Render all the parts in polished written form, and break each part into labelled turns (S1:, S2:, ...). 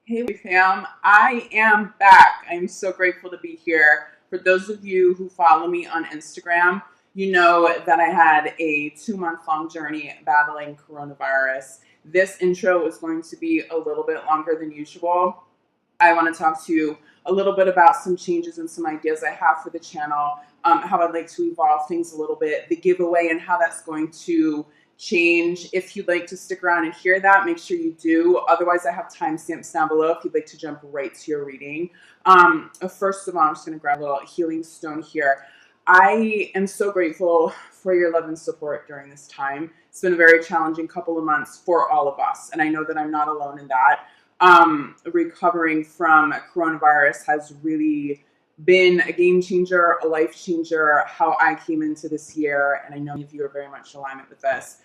S1: Hey fam, I am back. I'm so grateful to be here. For those of you who follow me on Instagram, you know that I had a 2-month-long journey battling coronavirus. This intro is going to be a little bit longer than usual. I want to talk to you a little bit about some changes and some ideas I have for the channel, how I'd like to evolve things a little bit, the giveaway and how that's going to change. If you'd like to stick around and hear that, make sure you do. Otherwise, I have timestamps down below if you'd like to jump right to your reading. First of all, I'm just going to grab a little healing stone here. I am so grateful for your love and support during this time. It's been a very challenging couple of months for all of us, and I know that I'm not alone in that. Recovering from coronavirus has really been a game changer, a life changer, how I came into this year. And I know many of you are very much in alignment with this.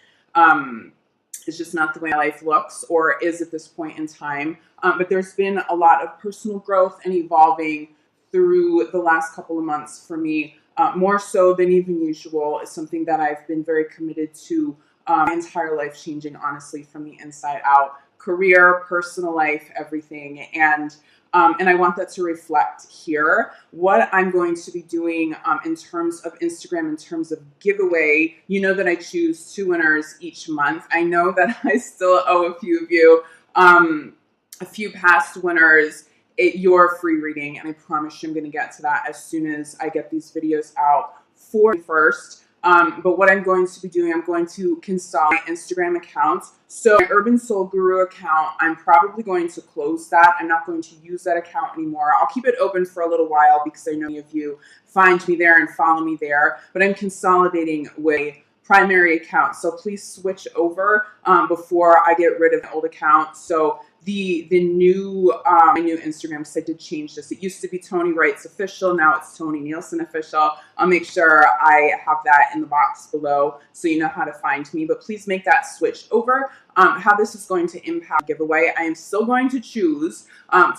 S1: It's just not the way my life looks or is at this point in time. But there's been a lot of personal growth and evolving through the last couple of months for me, more so than even usual. It's something that I've been very committed to my entire life, changing honestly from the inside out. Career, personal life, everything. And I want that to reflect here. What I'm going to be doing in terms of Instagram, in terms of giveaway, you know that I choose 2 winners each month. I know that I still owe a few of you a few past winners your free reading, and I promise you I'm going to get to that as soon as I get these videos out for first. But what I'm going to be doing, I'm going to consolidate my Instagram account. So my Urban Soul Guru account, I'm probably going to close that. I'm not going to use that account anymore. I'll keep it open for a little while because I know many of you find me there and follow me there. But I'm consolidating with a primary account. So please switch over before I get rid of the old account. So the new my new Instagram, because I did change this. It used to be Tony Wrights Official. Now it's Tony Nielsen Official. I'll make sure I have that in the box below so you know how to find me. But please make that switch over. How this is going to impact the giveaway. I am still going to choose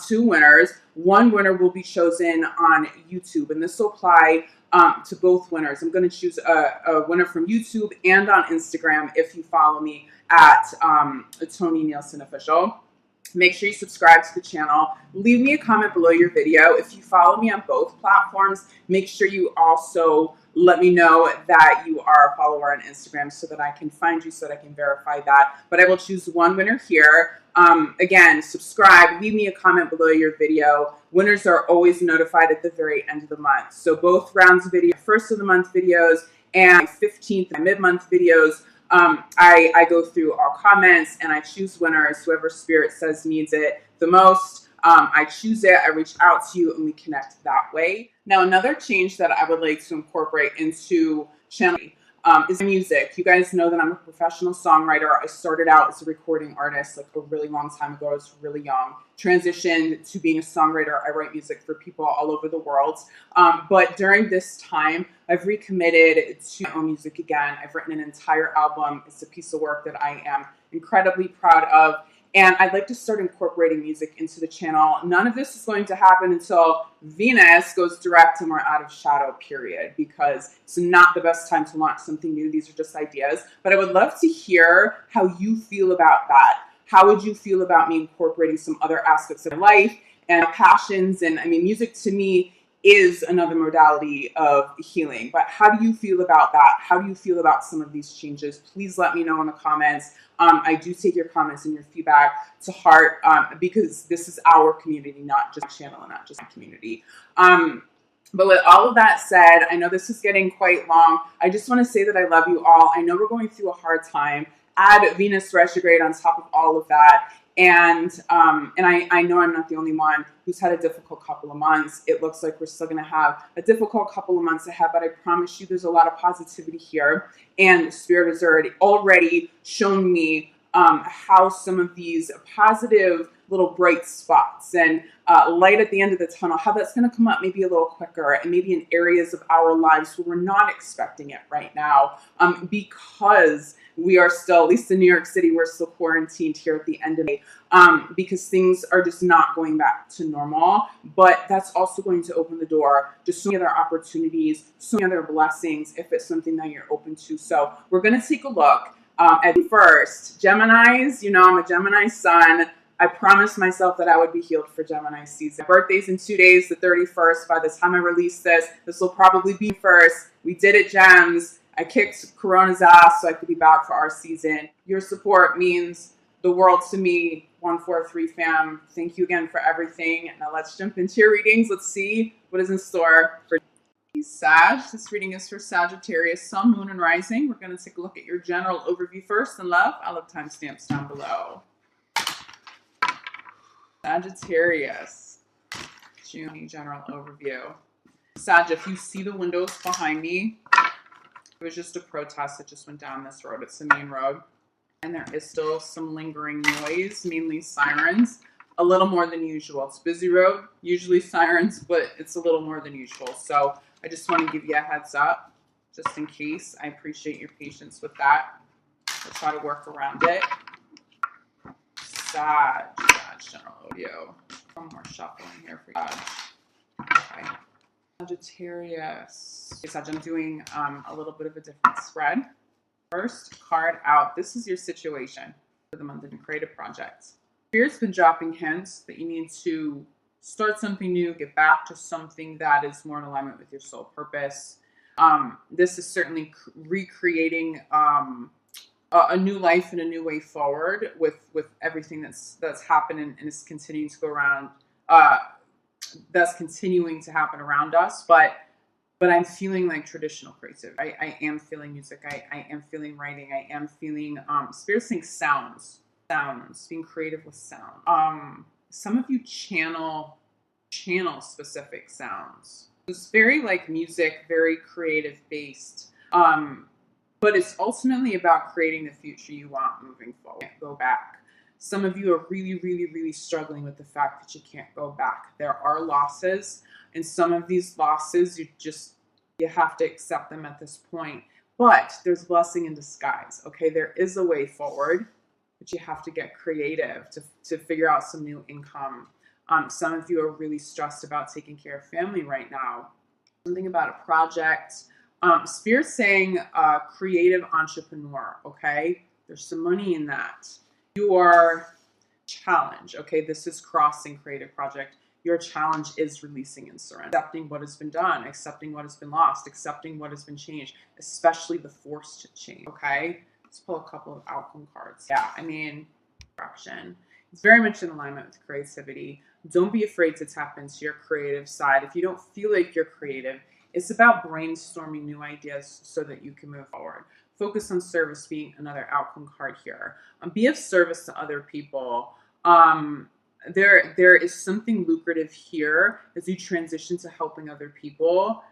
S1: 2 winners. One winner will be chosen on YouTube, and this will apply to both winners. I'm going to choose a winner from YouTube and on Instagram if you follow me at Tony Nielsen Official. Make sure you subscribe to the channel. Leave me a comment below your video. If you follow me on both platforms, make sure you also let me know that you are a follower on Instagram so that I can find you, so that I can verify that. But I will choose one winner here. Again, subscribe, leave me a comment below your video. Winners are always notified at the very end of the month. So both rounds of video, first of the month videos and 15th and mid-month videos, I go through all comments and I choose winners. Whoever Spirit says needs it the most, I choose it, I reach out to you, and we connect that way. Now, another change that I would like to incorporate into channel is music. You guys know that I'm a professional songwriter. I started out as a recording artist like a really long time ago. I was really young. Transitioned to being a songwriter. I write music for people all over the world. But during this time, I've recommitted to my own music again. I've written an entire album. It's a piece of work that I am incredibly proud of. And I'd like to start incorporating music into the channel. None of this is going to happen until Venus goes direct and we're out of shadow, period, because it's not the best time to launch something new. These are just ideas. But I would love to hear how you feel about that. How would you feel about me incorporating some other aspects of life and passions? And I mean, music to me is another modality of healing. But how do you feel about that? How do you feel about some of these changes? Please let me know in the comments. I do take your comments and your feedback to heart because this is our community, not just channel and not just a community. But with all of that said, I know this is getting quite long. I just want to say that I love you all. I know we're going through a hard time. Add Venus retrograde on top of all of that. And I know I'm not the only one who's had a difficult couple of months. It looks like we're still going to have a difficult couple of months ahead, but I promise you there's a lot of positivity here. And Spirit has already shown me how some of these positive little bright spots and light at the end of the tunnel, how that's going to come up maybe a little quicker and maybe in areas of our lives where we're not expecting it right now because we are still, at least in New York City, we're still quarantined here at the end of May because things are just not going back to normal. But that's also going to open the door to so many other opportunities, so many other blessings if it's something that you're open to. So we're going to take a look at first. Geminis, you know, I'm a Gemini sun. I promised myself that I would be healed for Gemini season. My birthday's in 2 days, the 31st. By the time I release this will probably be first. We did it, Gems. I kicked Corona's ass so I could be back for our season. Your support means the world to me. 143 fam. Thank you again for everything. Now let's jump into your readings. Let's see what is in store for Sag. This reading is for Sagittarius, Sun, Moon, and Rising. We're going to take a look at your general overview first and love. I'll have timestamps down below. Sagittarius, June general overview. Sag, if you see the windows behind me, it was just a protest that just went down this road. It's the main road. And there is still some lingering noise, mainly sirens, a little more than usual. It's a busy road, usually sirens, but it's a little more than usual. So I just want to give you a heads up, just in case. I appreciate your patience with that. I'll try to work around it. Sag general audio. One more shuffling here for you. Okay. Sagittarius. Okay, Sag, I'm doing a little bit of a different spread. First card out. This is your situation for the month of creative projects. Spirit's been dropping hints that you need to start something new, get back to something that is more in alignment with your soul purpose. This is certainly recreating a new life and a new way forward with everything that's happened and is continuing to go around. That's continuing to happen around us, but I'm feeling like traditional creative. I am feeling music. I am feeling writing. I am feeling Spirit saying sounds, being creative with sound. Some of you channel specific sounds. It's very like music, very creative based. But it's ultimately about creating the future you want moving forward. Can't go back. Some of you are really, really, really struggling with the fact that you can't go back. There are losses, and some of these losses you have to accept them at this point. But there's blessing in disguise. Okay, there is a way forward, but you have to get creative to figure out some new income. Some of you are really stressed about taking care of family right now. Something about a project. Spirit saying creative entrepreneur, okay? There's some money in that. Your challenge, okay? This is crossing creative project. Your challenge is releasing and surrender. Accepting what has been done, accepting what has been lost, accepting what has been changed, especially the forced change, okay? Let's pull a couple of outcome cards. Yeah, I mean, direction. It's very much in alignment with creativity. Don't be afraid to tap into your creative side. If you don't feel like you're creative, it's about brainstorming new ideas so that you can move forward. Focus on service being another outcome card here. Be of service to other people. There is something lucrative here as you transition to helping other people.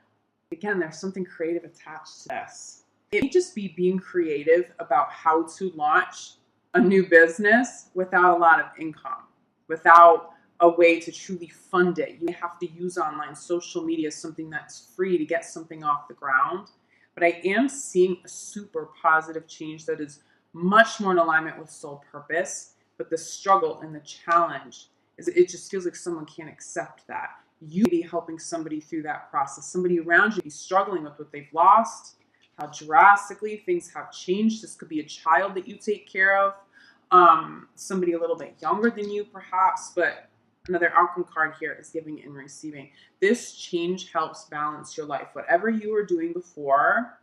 S1: Again, there's something creative attached to this. It may just be being creative about how to launch a new business without a lot of income, without a way to truly fund it. You have to use online social media, something that's free to get something off the ground. But I am seeing a super positive change that is much more in alignment with soul purpose. But the struggle and the challenge is it just feels like someone can't accept that. You be helping somebody through that process. Somebody around you be struggling with what they've lost, how drastically things have changed. This could be a child that you take care of, somebody a little bit younger than you perhaps, but another outcome card here is giving and receiving. This change helps balance your life. Whatever you were doing before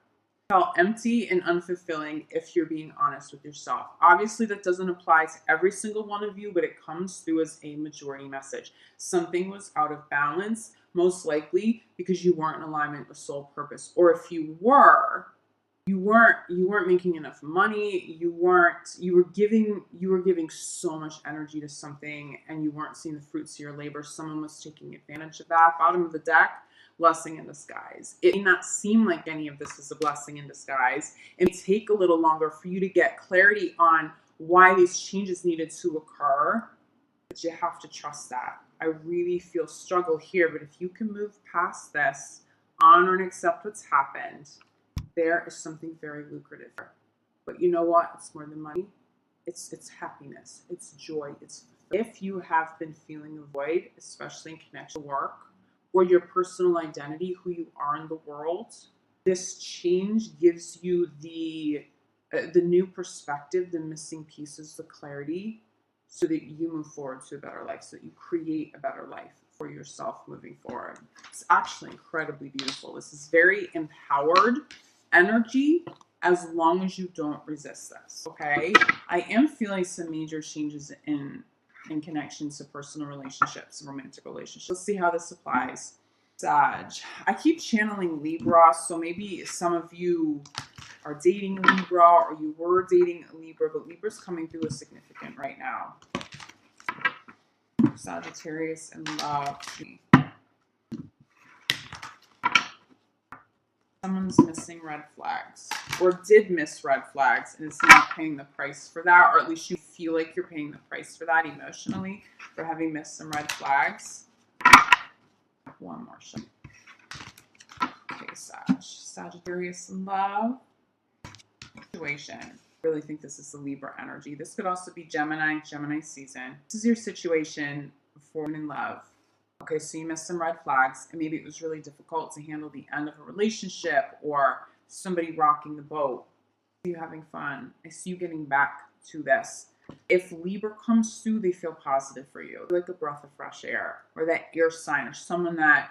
S1: felt empty and unfulfilling if you're being honest with yourself. Obviously, that doesn't apply to every single one of you, but it comes through as a majority message. Something was out of balance, most likely because you weren't in alignment with soul purpose. Or if you were, you weren't making enough money, you were giving so much energy to something and you weren't seeing the fruits of your labor. Someone was taking advantage of that. Bottom of the deck, blessing in disguise. It may not seem like any of this is a blessing in disguise. It may take a little longer for you to get clarity on why these changes needed to occur, but you have to trust that. I really feel struggle here, but if you can move past this, honor and accept what's happened, there is something very lucrative. But you know what? It's more than money. It's happiness. It's joy. If you have been feeling a void, especially in connection to work or your personal identity, who you are in the world, this change gives you the new perspective, the missing pieces, the clarity so that you move forward to a better life, so that you create a better life for yourself moving forward. It's actually incredibly beautiful. This is very empowered energy, as long as you don't resist this, okay? I am feeling some major changes in connections to personal relationships, romantic relationships. Let's see how this applies. Sag. I keep channeling Libra, so maybe some of you are dating Libra, or you were dating a Libra, but Libra's coming through as significant right now. Sagittarius and love. Someone's missing red flags, or did miss red flags, and is now paying the price for that, or at least you feel like you're paying the price for that emotionally, for having missed some red flags. One more shot. Okay, Sagittarius in love. Situation. I really think this is the Libra energy. This could also be Gemini season. This is your situation for in love. Okay, so you missed some red flags, and maybe it was really difficult to handle the end of a relationship, or somebody rocking the boat. I see you having fun. I see you getting back to this. If Libra comes through, they feel positive for you, like a breath of fresh air, or that air sign, or someone that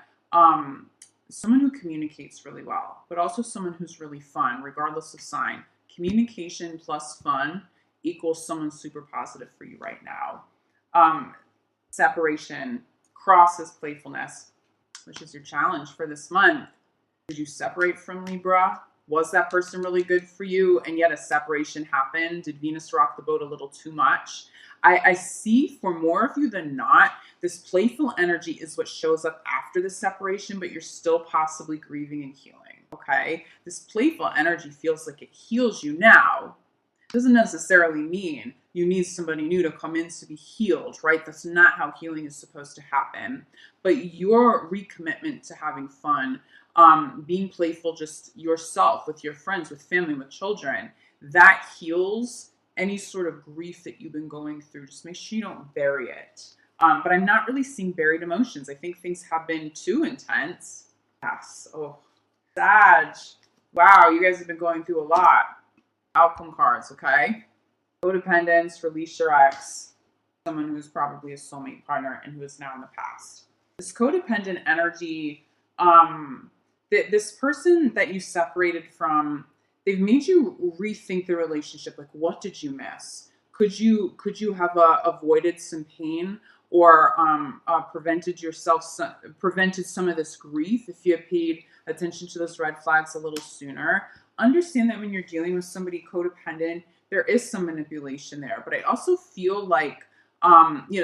S1: someone who communicates really well, but also someone who's really fun, regardless of sign. Communication plus fun equals someone super positive for you right now. Separation crosses playfulness, which is your challenge for this month. Did you separate from Libra? Was that person really good for you, and yet a separation happened? Did Venus rock the boat a little too much? I see for more of you than not, this playful energy is what shows up after the separation, but you're still possibly grieving and healing, okay? This playful energy feels like it heals you now. Doesn't necessarily mean you need somebody new to come in to be healed, right? That's not how healing is supposed to happen. But your recommitment to having fun, being playful just yourself, with your friends, with family, with children, that heals any sort of grief that you've been going through. Just make sure you don't bury it. But I'm not really seeing buried emotions. I think things have been too intense. Yes. Oh, Sag. Wow, you guys have been going through a lot. Outcome cards, okay? Codependence, release your ex. Someone who's probably a soulmate partner and who is now in the past. This codependent energy, this person that you separated from, they've made you rethink the relationship. Like, what did you miss? Could you have avoided some pain, or prevented some of this grief if you had paid attention to those red flags a little sooner? Understand that when you're dealing with somebody codependent, there is some manipulation there. But I also feel like,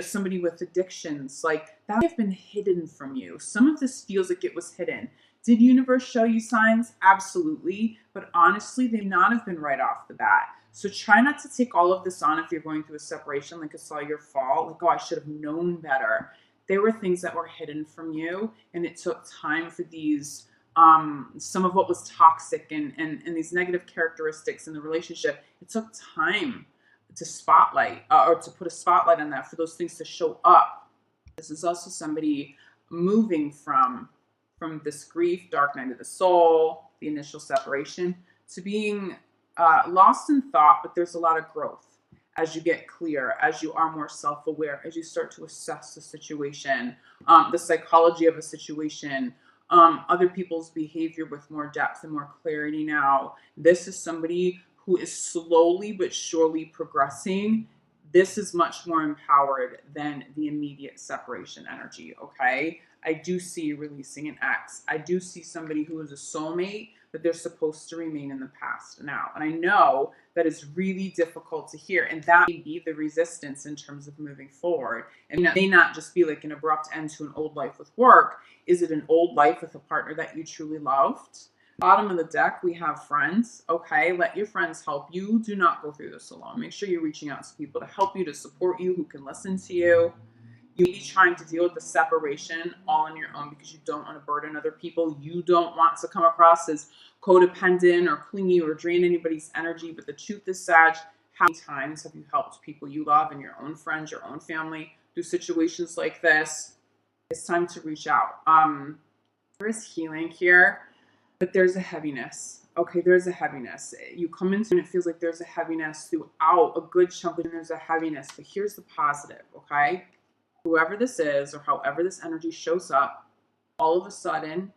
S1: somebody with addictions, like that may have been hidden from you. Some of this feels like it was hidden. Did universe show you signs? Absolutely. But honestly, they may not have been right off the bat. So try not to take all of this on if you're going through a separation, like it's all your fault. Like, oh, I should have known better. There were things that were hidden from you, and it took time for these, some of what was toxic and these negative characteristics in the relationship. It took time to spotlight, or to put a spotlight on that, for those things to show up. This is also somebody moving from this grief, dark night of the soul, the initial separation, to being lost in thought, but there's a lot of growth as you get clear, as you are more self-aware, as you start to assess the situation, the psychology of a situation, other people's behavior with more depth and more clarity now. This is somebody who is slowly but surely progressing. This is much more empowered than the immediate separation energy, okay? I do see you releasing an ex. I do see somebody who is a soulmate, but they're supposed to remain in the past now. And I know that is really difficult to hear, and that may be the resistance in terms of moving forward. And it may not just be like an abrupt end to an old life with work. Is it an old life with a partner that you truly loved? Bottom of the deck, we have friends. Okay, let your friends help you. Do not go through this alone. Make sure you're reaching out to people to help you, to support you, who can listen to you. You may be trying to deal with the separation all on your own because you don't want to burden other people. You don't want to come across as codependent or clingy or drain anybody's energy. But the truth is, Sag, how many times have you helped people you love and your own friends, your own family through situations like this? It's time to reach out. There is healing here, but there's a heaviness. okay, there's a heaviness. You come into and it feels like there's a heaviness throughout a good chunk, and there's a heaviness. But here's the positive, okay? Whoever this is or however this energy shows up, all of a sudden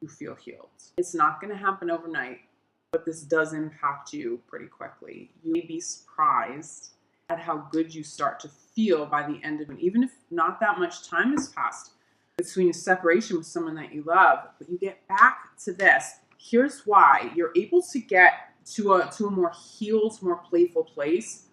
S1: you feel healed. It's not going to happen overnight, but this does impact you pretty quickly. You may be surprised at how good you start to feel by the end of it, even if not that much time has passed between a separation with someone that you love. But you get back to this. Here's why you're able to get to a more healed, more playful place,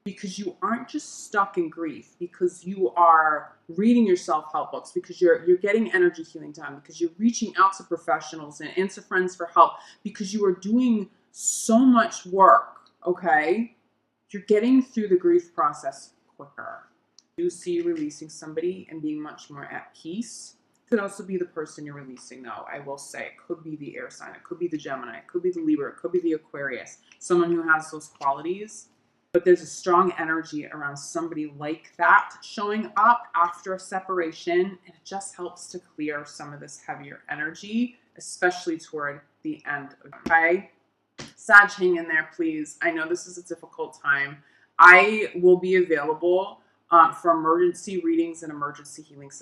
S1: because you aren't just stuck in grief, because you are reading your self-help books, because you're getting energy healing done, because you're reaching out to professionals and to friends for help, because you are doing so much work, okay? You're getting through the grief process quicker. You see you releasing somebody and being much more at peace. Could also be the person you're releasing, though. I will say, it could be the air sign, it could be the Gemini, it could be the Libra, it could be the Aquarius, someone who has those qualities. But there's a strong energy around somebody like that showing up after a separation, and it just helps to clear some of this heavier energy, especially toward the end. Okay, Sag, hang in there, please. I know this is a difficult time. I will be available for emergency readings and emergency healing.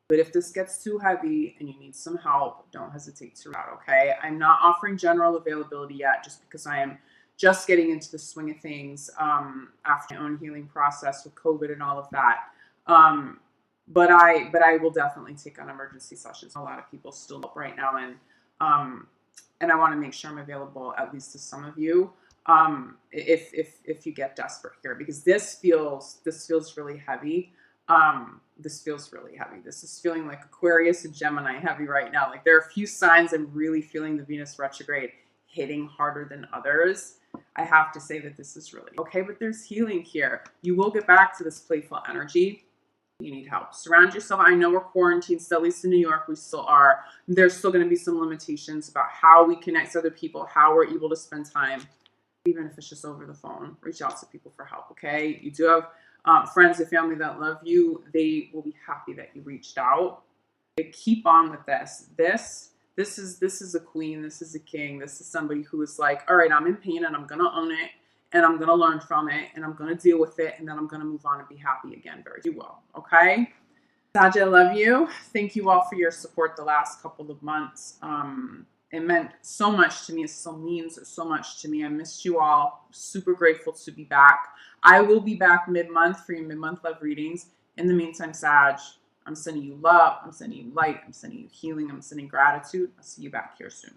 S1: But if this gets too heavy and you need some help, don't hesitate to reach out, okay? I'm not offering general availability yet, just because I am just getting into the swing of things after my own healing process with COVID and all of that. But I will definitely take on emergency sessions. A lot of people still up right now, and I want to make sure I'm available at least to some of you if you get desperate here, because this feels really heavy. This feels really heavy. This is feeling like Aquarius and Gemini heavy right now. Like, there are a few signs I'm really feeling the Venus retrograde hitting harder than others. I have to say that this is really okay, but there's healing here. You will get back to this playful energy. You need help. Surround yourself. I know we're quarantined, still, at least in New York, we still are. There's still going to be some limitations about how we connect to other people, how we're able to spend time, even if it's just over the phone. Reach out to people for help, okay? You do have friends and family that love you. They will be happy that you reached out. But keep on with this. This is a queen. This is a king. This is somebody who is like, all right, I'm in pain and I'm going to own it, and I'm going to learn from it, and I'm going to deal with it, and then I'm going to move on and be happy again. Very well. Okay. Sag, I love you. Thank you all for your support the last couple of months. It meant so much to me. It still means so much to me. I missed you all. Super grateful to be back. I will be back mid-month for your mid-month love readings. In the meantime, Sag, I'm sending you love. I'm sending you light. I'm sending you healing. I'm sending gratitude. I'll see you back here soon.